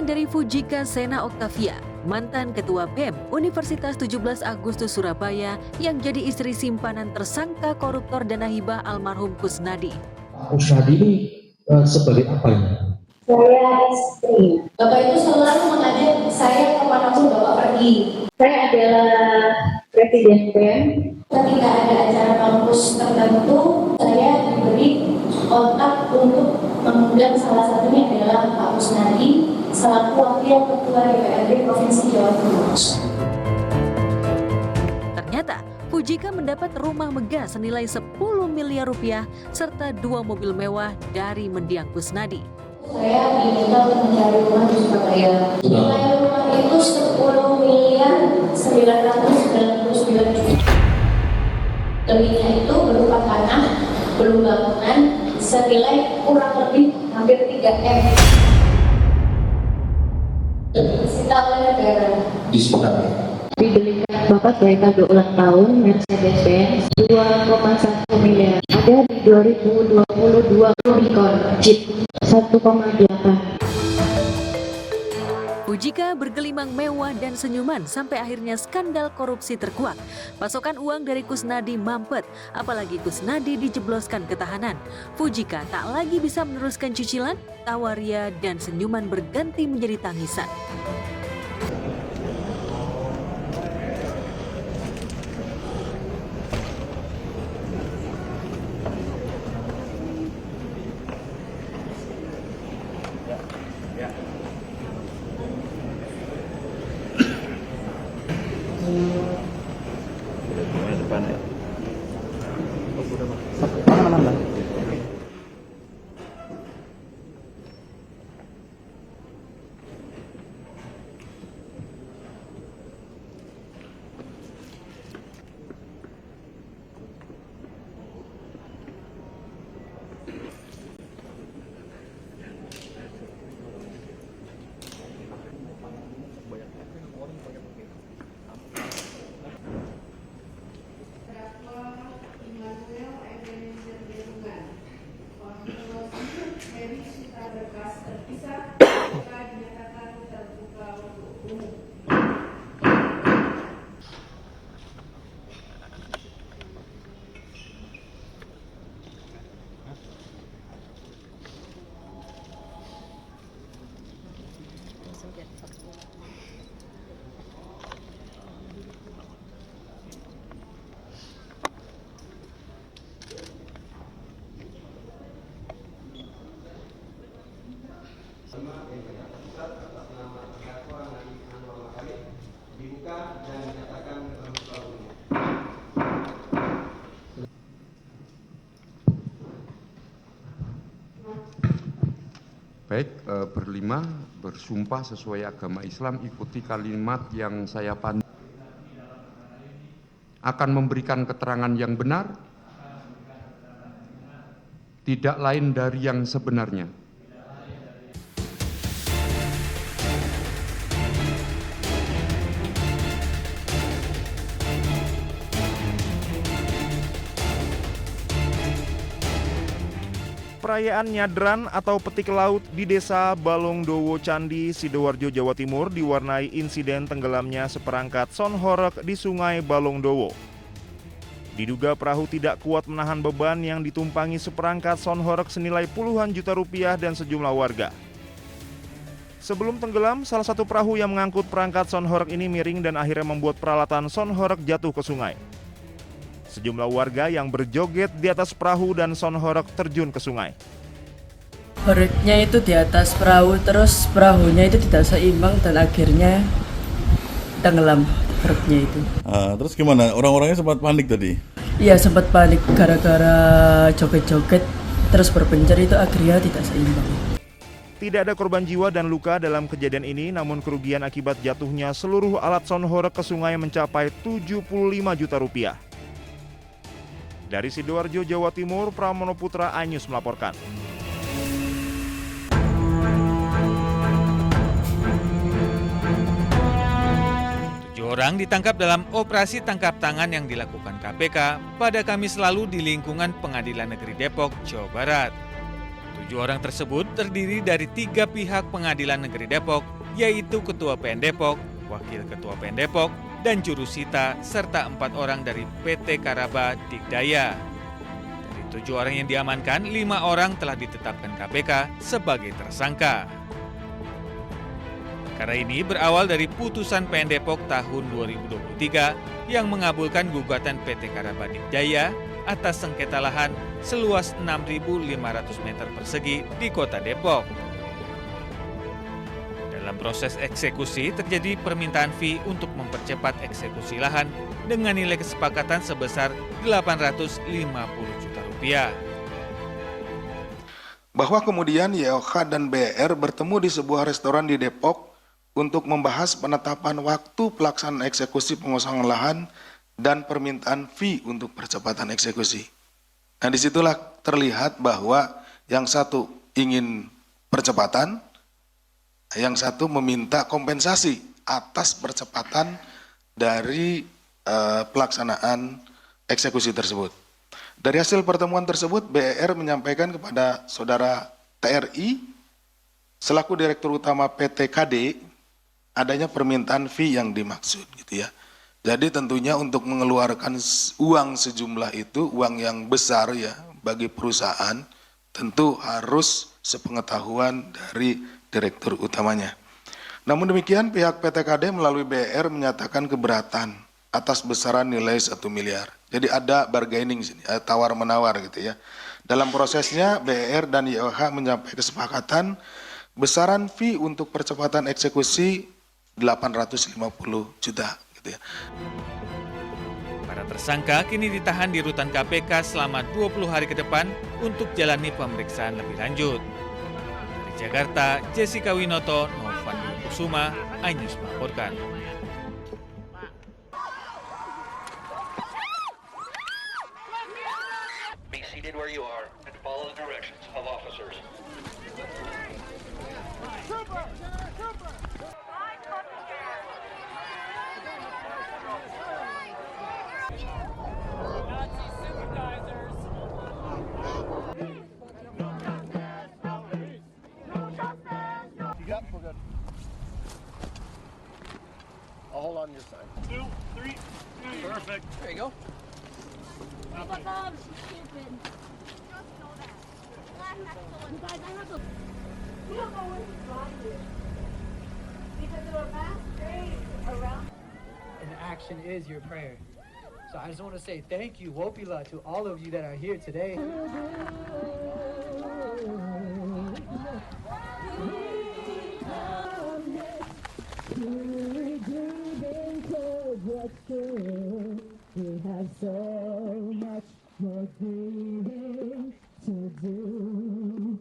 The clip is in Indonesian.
Keterangan dari Fujika Sena Octavia, mantan Ketua BEM Universitas 17 Agustus Surabaya yang jadi istri simpanan tersangka koruptor dana hibah almarhum Kusnadi. Kusnadi ini sebagai apa ini? Saya istri. Bapak itu selalu mengajak saya kemanapun Bapak pergi. Saya adalah presiden BEM. Ketika ada acara kampus tertentu, saya diberi kontak untuk mengundang, salah satunya adalah Pak Kusnadi selaku Wakil Ketua DPRD Provinsi Jawa Timur. Ternyata Fujika mendapat rumah megah senilai 10 miliar rupiah serta 2 mobil mewah dari mendiang Kusnadi. Saya diminta untuk mencari rumah di Surabaya. Nilai rumah itu 10 miliar 999 juta. Lebihnya itu berupa tanah, belum bangunan, senilai kurang lebih hampir 3M. Disita oleh negara. Disita. Dibelikan Bapak sebagai kado ulang tahun Mercedes-Benz 2,1 miliar. Ada di 2022 Rubicon Jeep 1,8. Fujika bergelimang mewah dan senyuman sampai akhirnya skandal korupsi terkuak. Pasokan uang dari Kusnadi mampet, apalagi Kusnadi dijebloskan ke tahanan. Fujika tak lagi bisa meneruskan cicilan, tawaria dan senyuman berganti menjadi tangisan. Baik, berlima bersumpah sesuai agama Islam, ikuti kalimat yang saya pandu. Akan memberikan keterangan yang benar, tidak lain dari yang sebenarnya. Perayaan Nyadran atau Petik Laut di Desa Balongdowo Candi, Sidoarjo, Jawa Timur diwarnai insiden tenggelamnya seperangkat sonhorek di Sungai Balongdowo. Diduga perahu tidak kuat menahan beban yang ditumpangi seperangkat sonhorek senilai puluhan juta rupiah dan sejumlah warga. Sebelum tenggelam, salah satu perahu yang mengangkut perangkat sonhorek ini miring dan akhirnya membuat peralatan sonhorek jatuh ke sungai. Sejumlah warga yang berjoget di atas perahu dan sonhorek terjun ke sungai. Horeknya itu di atas perahu, terus perahunya itu tidak seimbang dan akhirnya tenggelam horeknya itu. Terus gimana? Orang-orangnya sempat panik tadi? Iya, sempat panik gara-gara joget-joget terus berpencar itu akhirnya tidak seimbang. Tidak ada korban jiwa dan luka dalam kejadian ini, namun kerugian akibat jatuhnya seluruh alat sonhorek ke sungai mencapai 75 juta rupiah. Dari Sidoarjo, Jawa Timur, Pramono Putra, iNews melaporkan. 7 orang ditangkap dalam operasi tangkap tangan yang dilakukan KPK pada Kamis lalu di lingkungan Pengadilan Negeri Depok, Jawa Barat. 7 orang tersebut terdiri dari 3 pihak Pengadilan Negeri Depok, yaitu Ketua PN Depok, Wakil Ketua PN Depok, dan jurusita, serta 4 orang dari PT Karaba Digdaya. Dari 7 orang yang diamankan, 5 orang telah ditetapkan KPK sebagai tersangka. Perkara ini berawal dari putusan PN Depok tahun 2023 yang mengabulkan gugatan PT Karaba Digdaya atas sengketa lahan seluas 6.500 meter persegi di Kota Depok. Dalam proses eksekusi terjadi permintaan fee untuk mempercepat eksekusi lahan dengan nilai kesepakatan sebesar 850 juta rupiah. Bahwa kemudian YOH dan BR bertemu di sebuah restoran di Depok untuk membahas penetapan waktu pelaksanaan eksekusi pengosongan lahan dan permintaan fee untuk percepatan eksekusi. Nah, disitulah terlihat bahwa yang satu ingin percepatan, yang satu meminta kompensasi atas percepatan dari pelaksanaan eksekusi tersebut. Dari hasil pertemuan tersebut, BR menyampaikan kepada saudara TRI selaku Direktur Utama PT KD adanya permintaan fee yang dimaksud, gitu ya. Jadi tentunya untuk mengeluarkan uang sejumlah itu, uang yang besar ya bagi perusahaan, tentu harus sepengetahuan dari Direktur Utamanya. Namun demikian pihak PT KD melalui BR menyatakan keberatan atas besaran nilai 1 miliar. Jadi ada bargaining sini, ada tawar-menawar gitu ya. Dalam prosesnya BR dan YOH mencapai kesepakatan besaran fee untuk percepatan eksekusi 850 juta gitu ya. Para tersangka kini ditahan di rutan KPK selama 20 hari ke depan untuk jalani pemeriksaan lebih lanjut. Dari Jakarta, Jessica Winoto, Novan Kusuma, iNews melaporkan. Be seated where you are and follow the directions of officers. I'll hold on your side. 2, 3, perfect. There you go. And action is your prayer. So I just want to say thank you, Wopila, to all of you that are here today. We have so much more to do.